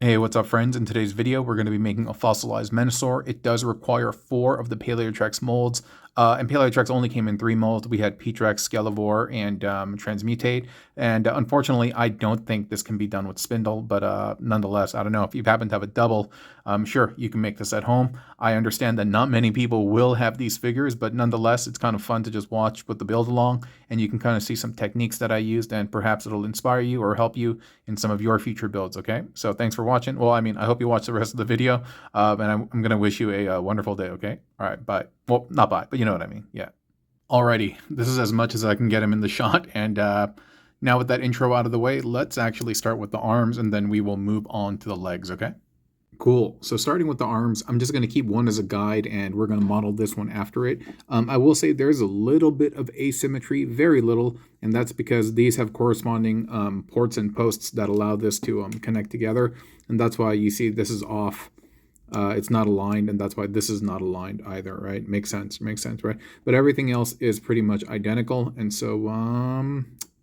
Hey, what's up friends? In today's video, we're going to be making a fossilized Menasor. It does require 4 of the Paleotrex molds, and Paleotrex only came in 3 molds. We had Ptrex, Skelevore, and Transmutate, and unfortunately, I don't think this can be done with Spindle, but nonetheless, I don't know, if you happen to have a double, sure, you can make this at home. I understand that not many people will have these figures, but nonetheless, it's kind of fun to just watch with the build along, and you can kind of see some techniques that I used, and perhaps it'll inspire you or help you in some of your future builds, okay? So thanks for watching. Well, I mean, I hope you watch the rest of the video, and I'm going to wish you a wonderful day, okay? All right, bye. Well, not bye, but you know what I mean, yeah. Alrighty, this is as much as I can get him in the shot, and now with that intro out of the way, let's actually start with the arms, and then we will move on to the legs, okay? Cool. So starting with the arms, I'm just going to keep one as a guide, and we're going to model this one after it. I will say there's a little bit of asymmetry, very little, and that's because these have corresponding ports and posts that allow this to connect together, and that's why you see this is off. It's not aligned, and that's why this is not aligned either, right? Makes sense, right? But everything else is pretty much identical, and so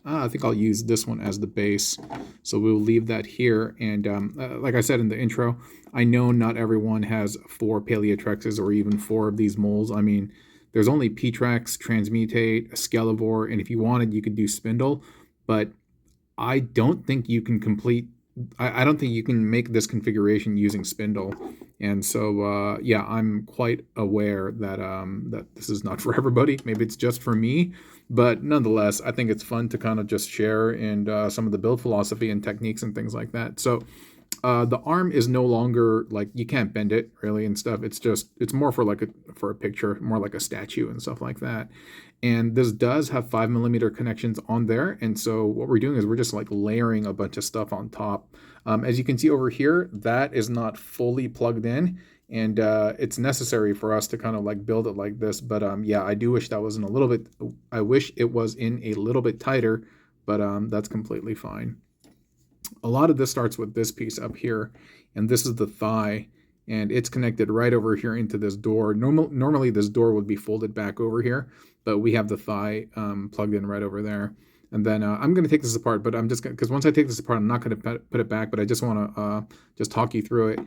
I think I'll use this one as the base. So we'll leave that here. And like I said in the intro, I know not everyone has 4 Paleotrexes or even 4 of these molds. I mean, there's only Ptrex, Transmutate, Skelevore, and if you wanted, you could do Spindle. But I don't think you can complete... I don't think you can make this configuration using Spindle. And so, yeah, I'm quite aware that that this is not for everybody. Maybe it's just for me. But nonetheless, I think it's fun to kind of just share and some of the build philosophy and techniques and things like that. So the arm is no longer like, you can't bend it really and stuff. It's more for like for a picture, more like a statue and stuff like that. And this does have 5mm connections on there. And so what we're doing is we're just like layering a bunch of stuff on top. As you can see over here, that is not fully plugged in. And it's necessary for us to kind of like build it like this. But yeah, I do wish that was in a little bit, I wish it was in a little bit tighter, but that's completely fine. A lot of this starts with this piece up here, and this is the thigh, and it's connected right over here into this door. Normally this door would be folded back over here, but we have the thigh plugged in right over there. And then I'm going to take this apart, but I'm just going to, because once I take this apart, I'm not going to put it back, but I just want to just talk you through it.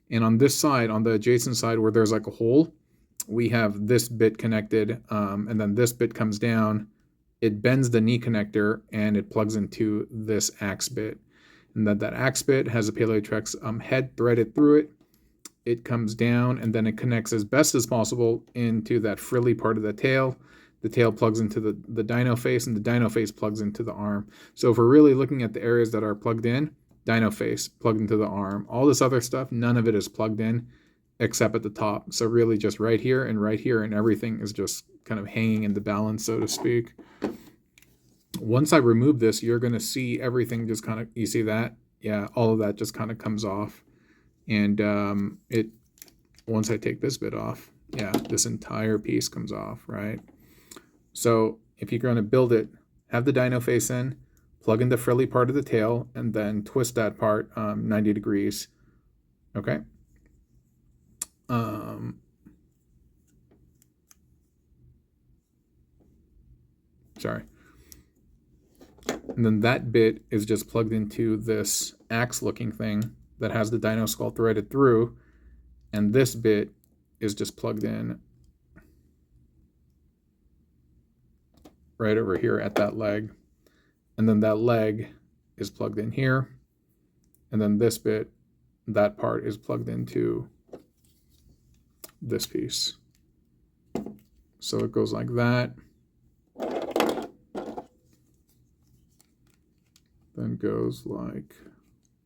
And on this side, on the adjacent side where there's like a hole, we have this bit connected, and then this bit comes down, it bends the knee connector, and it plugs into this axe bit. And then that axe bit has a Paleotrex head threaded through it. It comes down, and then it connects as best as possible into that frilly part of the tail. The tail plugs into the dino face, and the dino face plugs into the arm. So if we're really looking at the areas that are plugged in, dino face plugged into the arm. All this other stuff, none of it is plugged in except at the top. So really just right here, and everything is just kind of hanging in the balance, so to speak. Once I remove this, you're going to see everything just kind of, you see that? Yeah, all of that just kind of comes off. And once I take this bit off, yeah, this entire piece comes off, right? So if you're going to build it, have the dino face in, plug in the frilly part of the tail, and then twist that part 90 degrees. Okay. Sorry. And then that bit is just plugged into this axe-looking thing that has the dino skull threaded through, and this bit is just plugged in right over here at that leg. And then that leg is plugged in here, and then this bit, that part is plugged into this piece. So it goes like that. Then goes like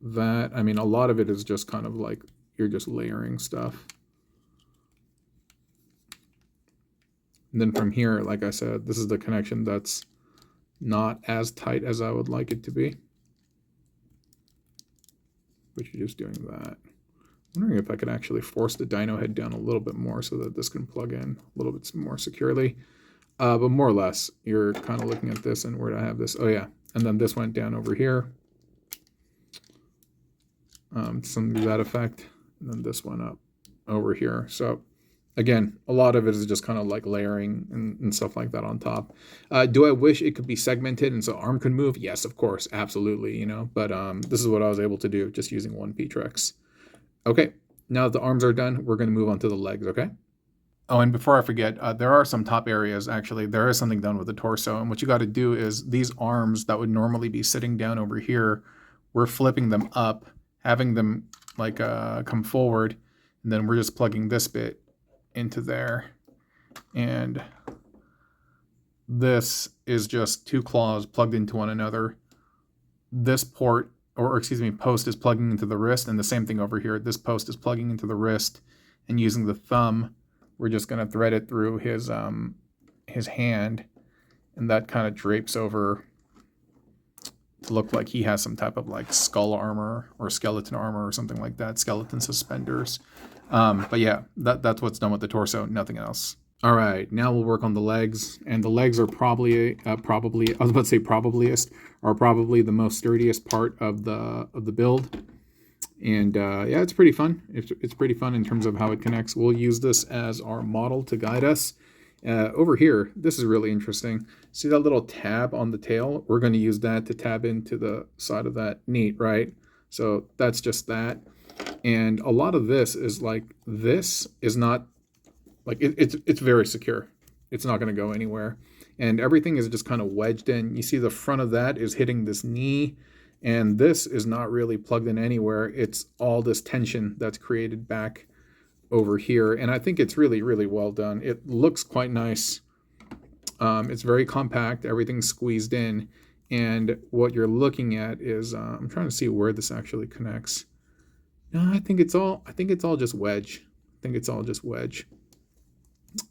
that. I mean, a lot of it is just kind of like you're just layering stuff. And then from here, like I said, this is the connection that's not as tight as I would like it to be. But you're just doing that. I'm wondering if I could actually force the dino head down a little bit more so that this can plug in a little bit more securely. But more or less, you're kind of looking at this, and where do I have this? Oh yeah, and then this went down over here. Something to that effect. And then this went up over here. So Again, a lot of it is just kind of like layering and stuff like that on top. Do I wish it could be segmented and so arm could move? Yes, of course, absolutely, you know. But this is what I was able to do just using one P-Trex. Okay, now that the arms are done, we're going to move on to the legs, okay? Oh, and before I forget, there are some top areas, actually. There is something done with the torso, and what you got to do is these arms that would normally be sitting down over here, we're flipping them up, having them like come forward, and then we're just plugging this bit into there. And this is just two claws plugged into one another. This port, or excuse me, post is plugging into the wrist, and the same thing over here. This post is plugging into the wrist, and using the thumb, we're just going to thread it through his hand, and that kind of drapes over to look like he has some type of like skull armor or skeleton armor or something like that, skeleton suspenders. But yeah, that's what's done with the torso, nothing else. All right, now we'll work on the legs, and the legs are probably the most sturdiest part of the build. And yeah, it's pretty fun. It's pretty fun in terms of how it connects. We'll use this as our model to guide us. Over here, this is really interesting. See that little tab on the tail? We're going to use that to tab into the side of that. Neat, right? So that's just that. And a lot of this is like, this is not, like, it's very secure. It's not going to go anywhere. And everything is just kind of wedged in. You see the front of that is hitting this knee. And this is not really plugged in anywhere. It's all this tension that's created back over here. And I think it's really, really well done. It looks quite nice. It's very compact. Everything's squeezed in. And what you're looking at is, I'm trying to see where this actually connects. No, I think it's all just wedge.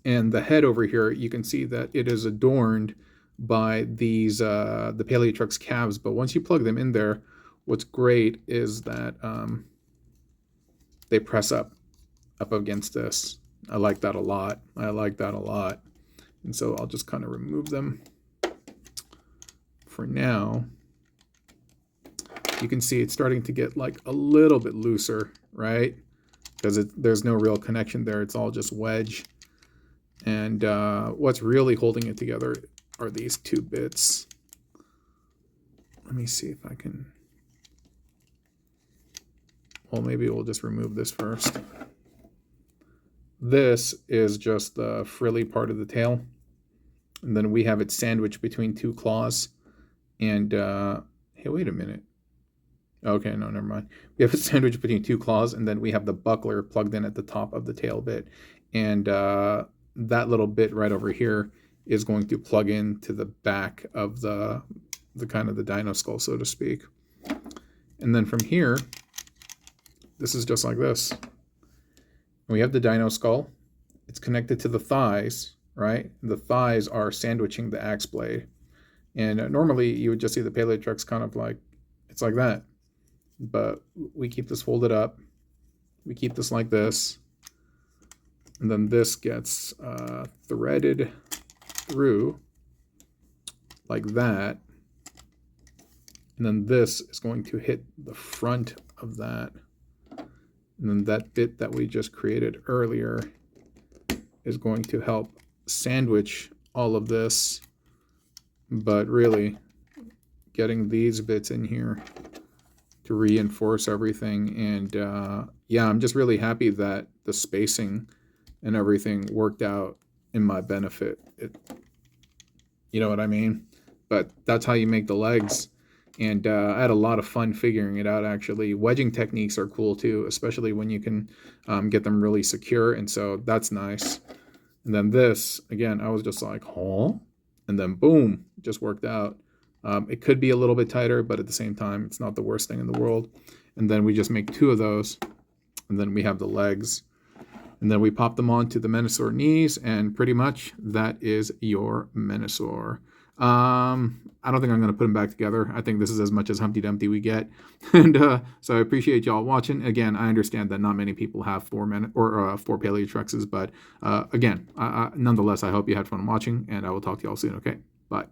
And the head over here, you can see that it is adorned by these the Paleotrex calves, but once you plug them in there, what's great is that they press up against this. I like that a lot. And so I'll just kind of remove them for now. You can see it's starting to get like a little bit looser, right? Because there's no real connection there. It's all just wedge. And what's really holding it together are these two bits. Let me see if I can. Well, maybe we'll just remove this first. This is just the frilly part of the tail. And then we have it sandwiched between two claws. And, hey, wait a minute. Okay, no, never mind. We have it sandwiched between two claws, and then we have the buckler plugged in at the top of the tail bit. And that little bit right over here is going to plug into the back of the kind of the dino skull, so to speak. And then from here, this is just like this. We have the dino skull. It's connected to the thighs, right? The thighs are sandwiching the axe blade. And normally you would just see the Paleotrex kind of like, it's like that. But we keep this folded up. We keep this like this. And then this gets threaded through like that. And then this is going to hit the front of that. And then that bit that we just created earlier is going to help sandwich all of this. But really, getting these bits in here to reinforce everything. And yeah, I'm just really happy that the spacing and everything worked out in my benefit. You know what I mean? But that's how you make the legs. And I had a lot of fun figuring it out, actually. Wedging techniques are cool, too, especially when you can get them really secure. And so that's nice. And then this, again, I was just like, huh? And then boom, it just worked out. It could be a little bit tighter, but at the same time, it's not the worst thing in the world. And then we just make two of those. And then we have the legs. And then we pop them onto the Menasor knees, and pretty much that is your Menasor. I don't think I'm going to put them back together. I think this is as much as Humpty Dumpty we get. And so I appreciate y'all watching. Again, I understand that not many people have four Paleotrexes, but again, nonetheless, I hope you had fun watching, and I will talk to y'all soon, okay? Bye.